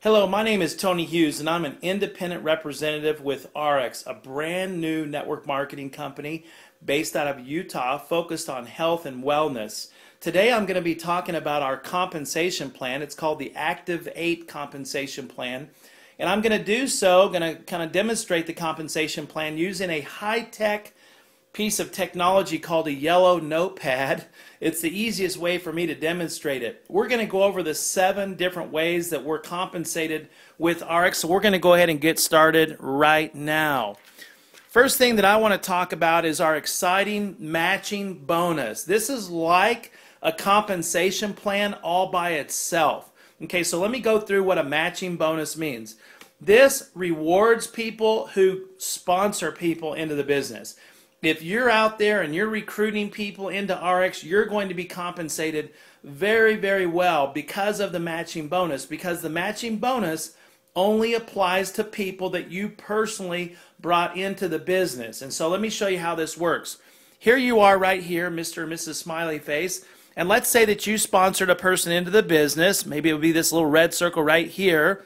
Hello, my name is Tony Hughes, and I'm an independent representative with ARIIX, a brand new network marketing company based out of Utah, focused on health and wellness. Today I'm going to be talking about our compensation plan. It's called the Active 8 compensation plan. And I'm going to do so, going to kind of demonstrate the compensation plan using a high-tech piece of technology called a yellow notepad. It's the easiest way for me to demonstrate it. We're going to go over the 7 different ways that we're compensated with ARIIX, so we're going to go ahead and get started right now. First thing that I want to talk about is our exciting matching bonus. This is like a compensation plan all by itself. Okay, so let me go through what a matching bonus means. This rewards people who sponsor people into the business. If you're out there and you're recruiting people into ARIIX, you're going to be compensated very, very well because of the matching bonus, because the matching bonus only applies to people that you personally brought into the business. And so let me show you how this works. Here you are right here, Mr. and Mrs. Smiley Face, and let's say that you sponsored a person into the business. Maybe it would be this little red circle right here.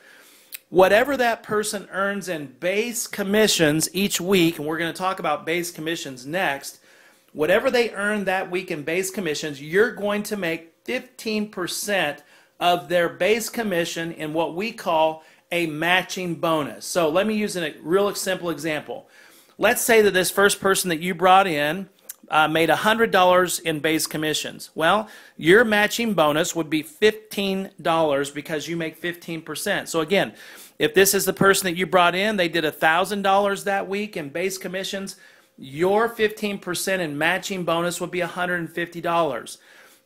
Whatever that person earns in base commissions each week, and we're going to talk about base commissions next, whatever they earn that week in base commissions, you're going to make 15% of their base commission in what we call a matching bonus. So let me use a real simple example. Let's say that this first person that you brought in made $100 in base commissions. Well, your matching bonus would be $15 because you make 15%. So again, if this is the person that you brought in, they did $1,000 that week in base commissions, your 15% in matching bonus would be $150.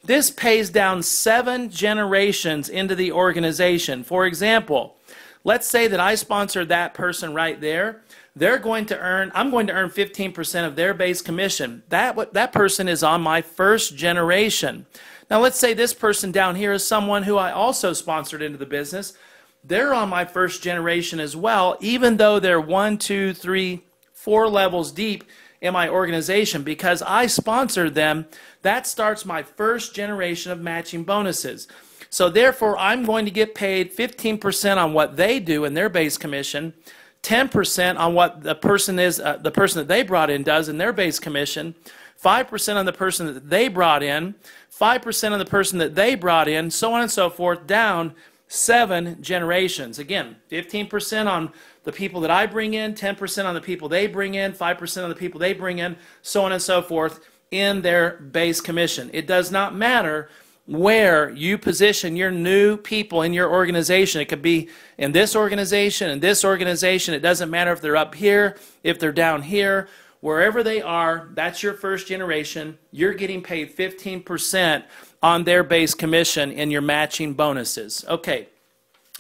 This pays down 7 generations into the organization. For example, let's say that I sponsored that person right there. I'm going to earn 15% of their base commission. That person is on my first generation. Now let's say this person down here is someone who I also sponsored into the business. They're on my first generation as well, even though they're 1, 2, 3, 4 levels deep in my organization. Because I sponsored them, that starts my first generation of matching bonuses. So therefore, I'm going to get paid 15% on what they do in their base commission, 10% on what the person that they brought in does in their base commission, 5% on the person that they brought in, 5% on the person that they brought in, so on and so forth, down 7 generations. Again, 15% on the people that I bring in, 10% on the people they bring in, 5% on the people they bring in, so on and so forth in their base commission. It does not matter where you position your new people in your organization. It could be in this organization, in this organization. It doesn't matter if they're up here, if they're down here. Wherever they are, that's your first generation. You're getting paid 15% on their base commission in your matching bonuses. Okay,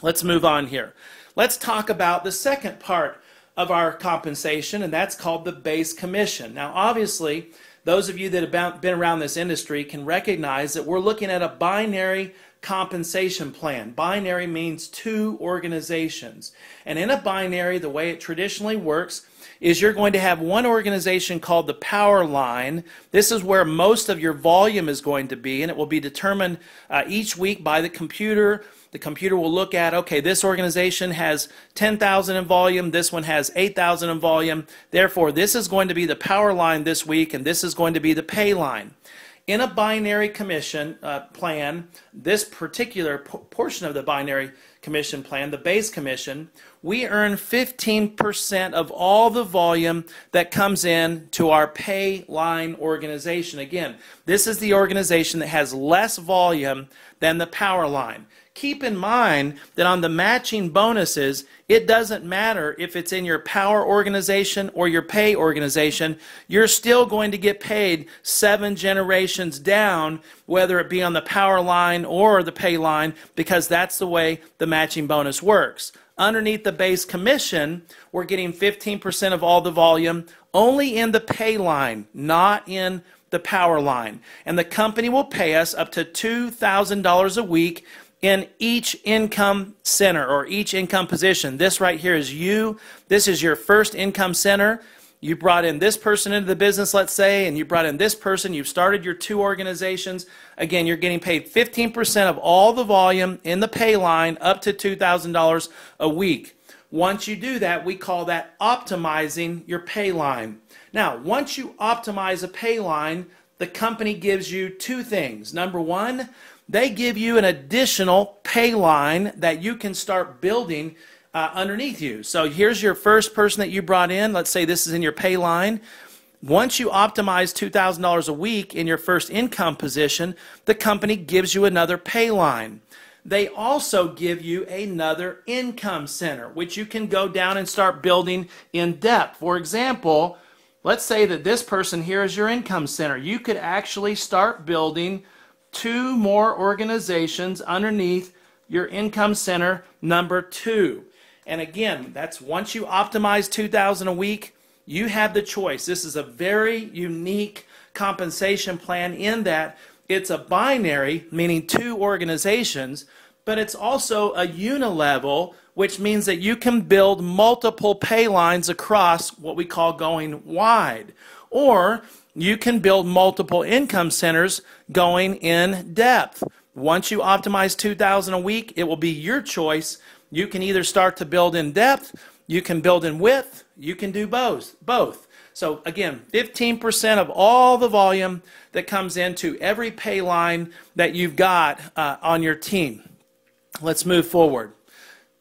let's move on here. Let's talk about the second part of our compensation, and that's called the base commission. Now, obviously, those of you that have been around this industry can recognize that we're looking at a binary compensation plan. Binary means 2 organizations. And in a binary, the way it traditionally works is you're going to have one organization called the power line. This is where most of your volume is going to be, and it will be determined each week by the computer. The computer will look at, okay, this organization has 10,000 in volume, this one has 8,000 in volume, therefore this is going to be the power line this week, and this is going to be the pay line. In a binary commission plan, this particular portion of the binary commission plan, the base commission, we earn 15% of all the volume that comes in to our pay line organization. Again, this is the organization that has less volume than the power line. Keep in mind that on the matching bonuses, it doesn't matter if it's in your power organization or your pay organization. You're still going to get paid 7 generations down, whether it be on the power line or the pay line, because that's the way the matching bonus works. Underneath the base commission, we're getting 15% of all the volume only in the pay line, not in the power line. And the company will pay us up to $2,000 a week in each income center or each income position. This right here is you. This is your first income center. You brought in this person into the business, let's say, and you brought in this person. You've started your 2 organizations. Again, you're getting paid 15% of all the volume in the pay line up to $2,000 a week. Once you do that, we call that optimizing your pay line. Now, once you optimize a pay line, the company gives you 2 things. Number 1, they give you an additional pay line that you can start building underneath you. So here's your first person that you brought in. Let's say this is in your pay line. Once you optimize $2,000 a week in your first income position, the company gives you another pay line. They also give you another income center, which you can go down and start building in depth. For example, let's say that this person here is your income center. You could actually start building 2 more organizations underneath your income center number 2. And again, that's once you optimize $2,000 a week, you have the choice. This is a very unique compensation plan in that it's a binary, meaning 2 organizations, but it's also a unilevel, which means that you can build multiple pay lines across what we call going wide. Or you can build multiple income centers going in depth. Once you optimize $2,000 a week, it will be your choice. You can either start to build in depth, you can build in width, you can do both. So again, 15% of all the volume that comes into every pay line that you've got on your team. Let's move forward.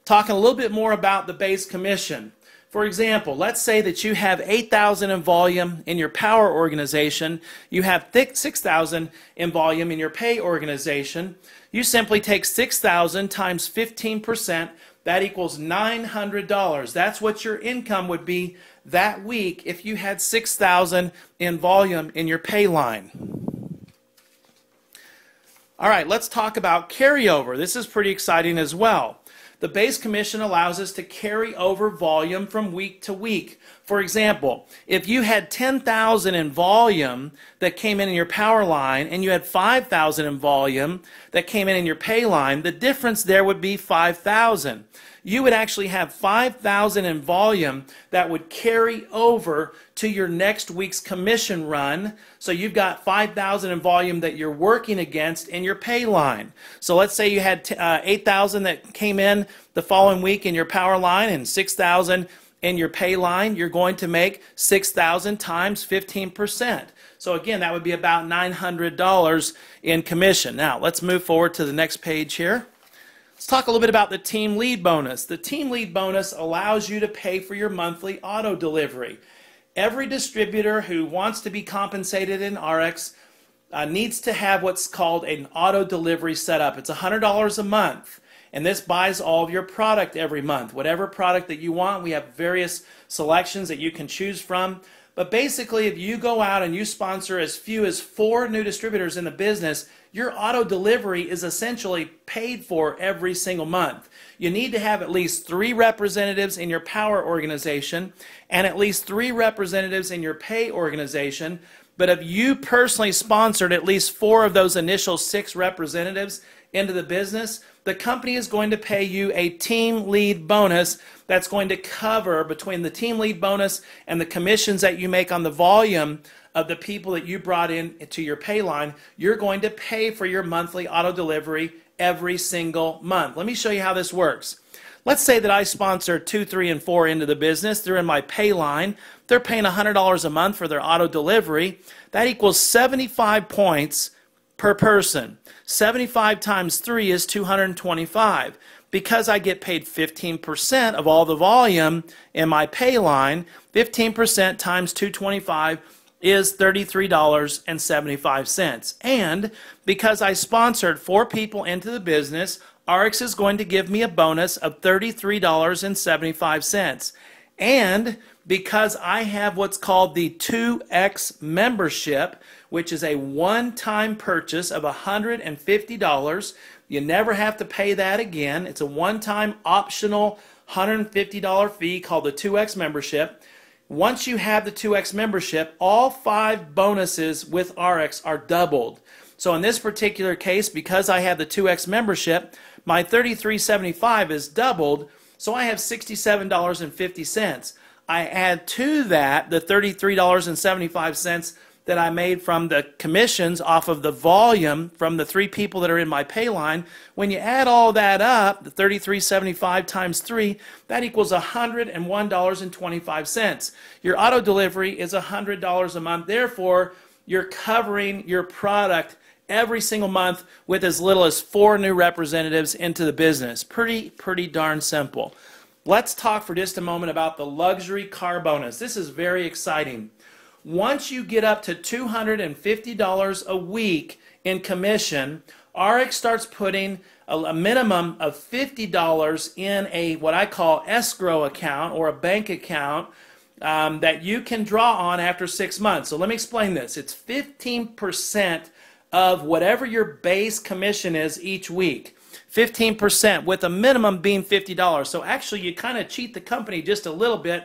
Talking a little bit more about the base commission. For example, let's say that you have 8,000 in volume in your power organization. You have 6,000 in volume in your pay organization. You simply take 6,000 times 15%. That equals $900. That's what your income would be that week if you had 6,000 in volume in your pay line. All right, let's talk about carryover. This is pretty exciting as well. The base commission allows us to carry over volume from week to week. For example, if you had 10,000 in volume that came in your power line and you had 5,000 in volume that came in your pay line, the difference there would be 5,000. You would actually have 5,000 in volume that would carry over to your next week's commission run. So you've got 5,000 in volume that you're working against in your pay line. So let's say you had 8,000 that came in the following week in your power line and 6,000 in your pay line. You're going to make 6,000 times 15%. So again, that would be about $900 in commission. Now let's move forward to the next page here. Let's talk a little bit about the team lead bonus. The team lead bonus allows you to pay for your monthly auto delivery. Every distributor who wants to be compensated in ARIIX needs to have what's called an auto delivery set up. It's $100 a month, and this buys all of your product every month. Whatever product that you want, we have various selections that you can choose from. But basically, if you go out and you sponsor as few as 4 new distributors in the business, your auto delivery is essentially paid for every single month. You need to have at least 3 representatives in your power organization and at least 3 representatives in your pay organization. But if you personally sponsored at least 4 of those initial 6 representatives into the business, the company is going to pay you a team lead bonus that's going to cover between the team lead bonus and the commissions that you make on the volume of the people that you brought in to your pay line. You're going to pay for your monthly auto delivery every single month. Let me show you how this works. Let's say that I sponsor 2, 3, and 4 into the business. They're in my pay line. They're paying $100 a month for their auto delivery. That equals 75 points per person. 75 times 3 is 225. Because I get paid 15% of all the volume in my pay line, 15% times 225 is $33.75. And because I sponsored 4 people into the business, ARIIX is going to give me a bonus of $33.75. And because I have what's called the 2X membership, which is a one-time purchase of $150, you never have to pay that again. It's a one-time optional $150 fee called the 2X membership. Once you have the 2X membership, all 5 bonuses with ARIIX are doubled. So in this particular case, because I have the 2X membership, my $33.75 is doubled, so I have $67.50. I add to that the $33.75 that I made from the commissions off of the volume from the 3 people that are in my pay line. When you add all that up, the $33.75 times 3, that equals $101.25. Your auto delivery is $100 a month. Therefore, you're covering your product every single month with as little as 4 new representatives into the business. Pretty darn simple. Let's talk for just a moment about the luxury car bonus. This is very exciting. Once you get up to $250 a week in commission, ARIIX starts putting a minimum of $50 in a what I call escrow account or a bank account that you can draw on after 6 months. So let me explain this. It's 15% of whatever your base commission is each week. 15% with a minimum being $50. So actually you kind of cheat the company just a little bit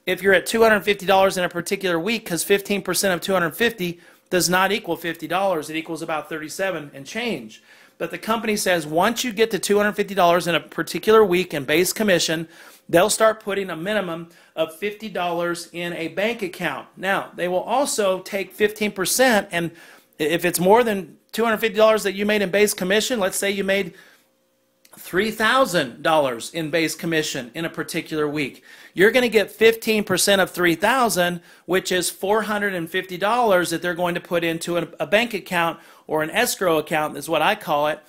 if you're at $250 in a particular week, because 15% of 250 does not equal $50. It equals about 37 and change. But the company says once you get to $250 in a particular week in base commission, they'll start putting a minimum of $50 in a bank account. Now, they will also take 15%, and if it's more than $250 that you made in base commission, let's say you made $3,000 in base commission in a particular week, you're going to get 15% of $3,000, which is $450 that they're going to put into a bank account or an escrow account is what I call it.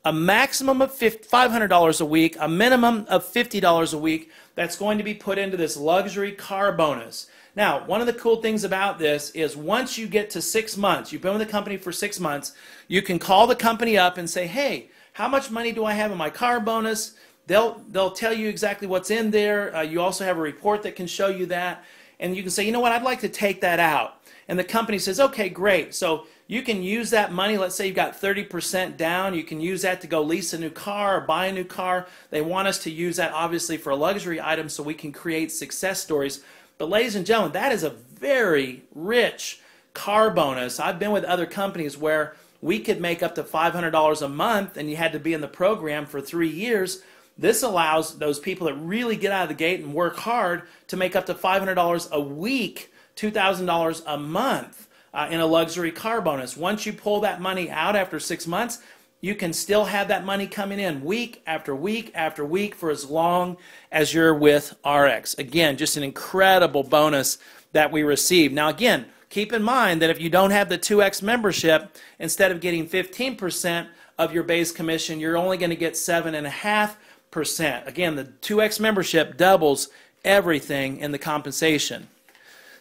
A maximum of $500 a week, a minimum of $50 a week that's going to be put into this luxury car bonus. Now, one of the cool things about this is once you get to 6 months, you've been with the company for 6 months, you can call the company up and say, hey, how much money do I have in my car bonus? They'll tell you exactly what's in there. You also have a report that can show you that. And you can say, you know what, I'd like to take that out. And the company says, okay, great. So you can use that money. Let's say you've got 30% down. You can use that to go lease a new car or buy a new car. They want us to use that obviously for a luxury item so we can create success stories. But ladies and gentlemen, that is a very rich car bonus. I've been with other companies where we could make up to $500 a month and you had to be in the program for 3 years. This allows those people that really get out of the gate and work hard to make up to $500 a week, $2,000 a month in a luxury car bonus. Once you pull that money out after 6 months, you can still have that money coming in week after week after week for as long as you're with ARIIX. Again, just an incredible bonus that we receive. Now again, keep in mind that if you don't have the 2X membership, instead of getting 15% of your base commission, you're only going to get 7.5%. Again, the 2X membership doubles everything in the compensation.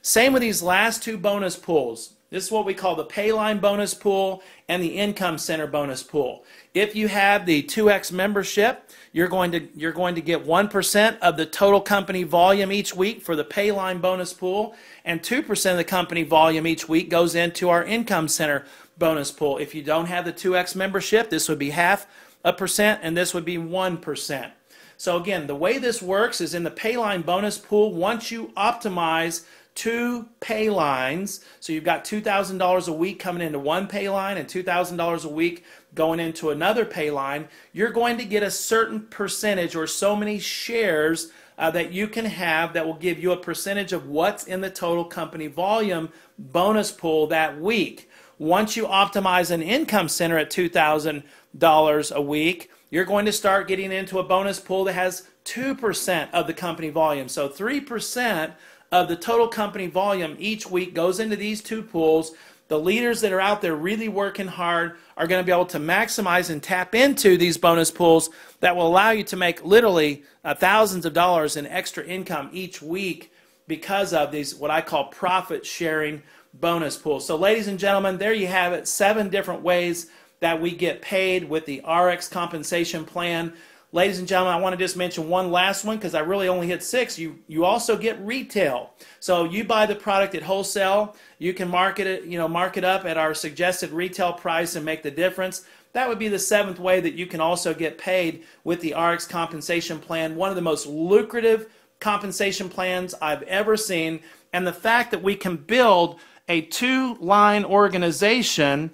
Same with these last 2 bonus pools. This is what we call the Payline bonus pool and the Income Center bonus pool. If you have the 2X membership, you're going to get 1% of the total company volume each week for the Payline bonus pool, and 2% of the company volume each week goes into our Income Center bonus pool. If you don't have the 2X membership, this would be 0.5%, and this would be 1%. So again, the way this works is in the Payline bonus pool, once you optimize 2 pay lines, so you've got $2,000 a week coming into one pay line and $2,000 a week going into another pay line, you're going to get a certain percentage or so many shares that you can have that will give you a percentage of what's in the total company volume bonus pool that week. Once you optimize an Income Center at $2,000 a week, you're going to start getting into a bonus pool that has 2% of the company volume. So 3% of the total company volume each week goes into these 2 pools. The leaders that are out there really working hard are going to be able to maximize and tap into these bonus pools that will allow you to make literally thousands of dollars in extra income each week because of these what I call profit sharing bonus pools. So ladies and gentlemen, there you have it, 7 different ways that we get paid with the ARIIX compensation plan. Ladies and gentlemen, I want to just mention one last one because I really only hit 6. You also get retail. So you buy the product at wholesale, you can mark it up at our suggested retail price and make the difference. That would be the 7th way that you can also get paid with the ARIIX compensation plan. One of the most lucrative compensation plans I've ever seen. And the fact that we can build a 2-line organization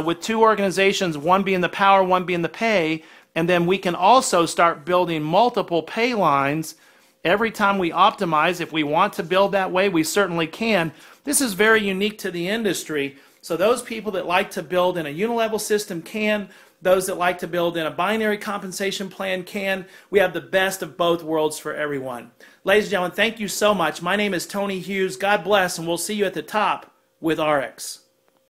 with 2 organizations, one being the power, one being the pay, and then we can also start building multiple pay lines Every time we optimize, if we want to build that way, we certainly can. This is very unique to the industry. So those people that like to build in a unilevel system can. Those that like to build in a binary compensation plan can. We have the best of both worlds for everyone. Ladies and gentlemen, thank you so much. My name is Tony Hughes. God bless, and we'll see you at the top with ARIIX.